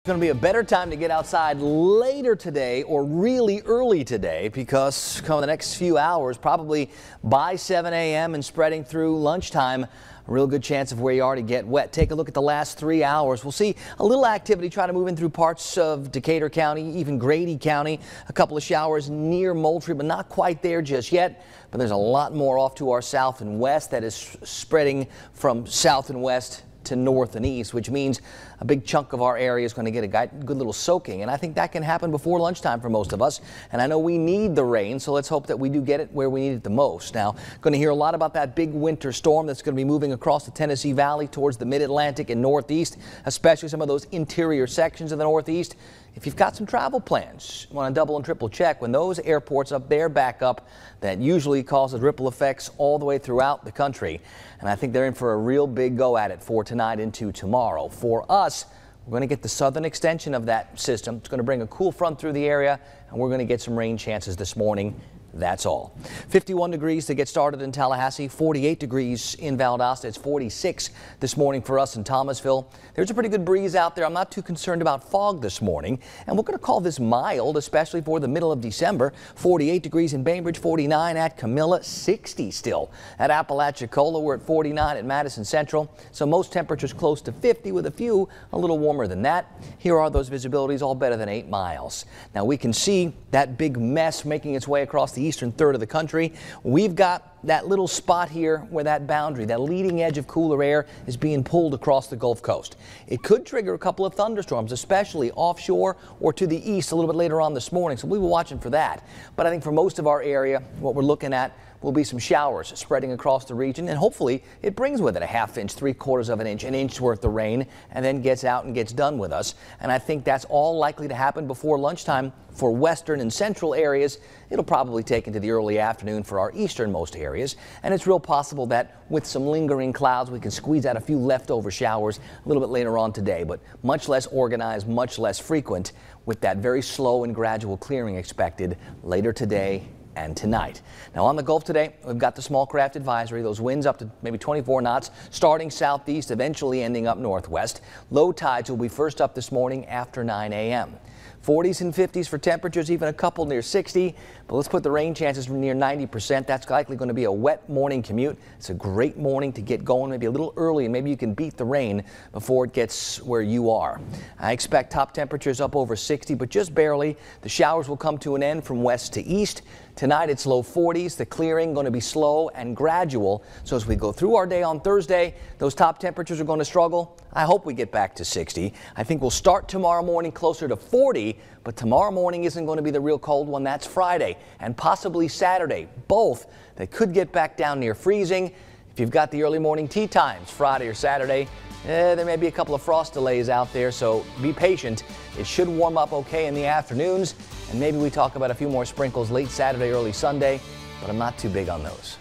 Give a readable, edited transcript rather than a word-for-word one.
Going to be a better time to get outside later today or really early today because come the next few hours, probably by 7 a.m. and spreading through lunchtime, a real good chance of where you are to get wet. Take a look at the last 3 hours. We'll see a little activity try to move in through parts of Decatur County, even Grady County. A couple of showers near Moultrie, but not quite there just yet. But there's a lot more off to our south and west that is spreading from south and west to north and east, which means a big chunk of our area is going to get a good little soaking. And I think that can happen before lunchtime for most of us. And I know we need the rain, so let's hope that we do get it where we need it the most. Now, going to hear a lot about that big winter storm that's going to be moving across the Tennessee Valley towards the mid-Atlantic and northeast, especially some of those interior sections of the northeast. If you've got some travel plans, you want to double and triple check when those airports up there back up. That usually causes ripple effects all the way throughout the country. And I think they're in for a real big go at it for tonight into tomorrow. For us, we're going to get the southern extension of that system. It's going to bring a cool front through the area, and we're going to get some rain chances this morning. That's all. 51 degrees to get started in Tallahassee, 48 degrees in Valdosta. It's 46 this morning for us in Thomasville. There's a pretty good breeze out there. I'm not too concerned about fog this morning, and we're going to call this mild, especially for the middle of December. 48 degrees in Bainbridge, 49 at Camilla, 60 still at Apalachicola. We're at 49 at Madison Central, so most temperatures close to 50 with a few a little warmer than that. Here are those visibilities, all better than 8 miles. Now we can see that big mess making its way across the eastern third of the country. We've got that little spot here where that boundary, that leading edge of cooler air is being pulled across the Gulf Coast. It could trigger a couple of thunderstorms, especially offshore or to the east a little bit later on this morning. So we were watching for that. But I think for most of our area, what we're looking at will be some showers spreading across the region, and hopefully it brings with it a ½ inch, 3/4 of an inch worth of rain, and then gets out and gets done with us. And I think that's all likely to happen before lunchtime for western and central areas. It'll probably take into the early afternoon for our easternmost areas, and it's real possible that with some lingering clouds we can squeeze out a few leftover showers a little bit later on today, but much less organized, much less frequent, with that very slow and gradual clearing expected later today and tonight. Now on the Gulf today, we've got the small craft advisory, those winds up to maybe 24 knots, starting southeast, eventually ending up northwest. Low tides will be first up this morning after 9 a.m. 40s and 50s for temperatures, even a couple near 60. But let's put the rain chances near 90%. That's likely going to be a wet morning commute. It's a great morning to get going, maybe a little early, and maybe you can beat the rain before it gets where you are. I expect top temperatures up over 60, but just barely. The showers will come to an end from west to east. Tonight it's low 40s. The clearing going to be slow and gradual. So as we go through our day on Thursday, those top temperatures are going to struggle. I hope we get back to 60. I think we'll start tomorrow morning closer to 40, but tomorrow morning isn't going to be the real cold one. That's Friday and possibly Saturday. Both that could get back down near freezing. If you've got the early morning tea times Friday or Saturday, there may be a couple of frost delays out there, so be patient. It should warm up okay in the afternoons, and maybe we talk about a few more sprinkles late Saturday, early Sunday, but I'm not too big on those.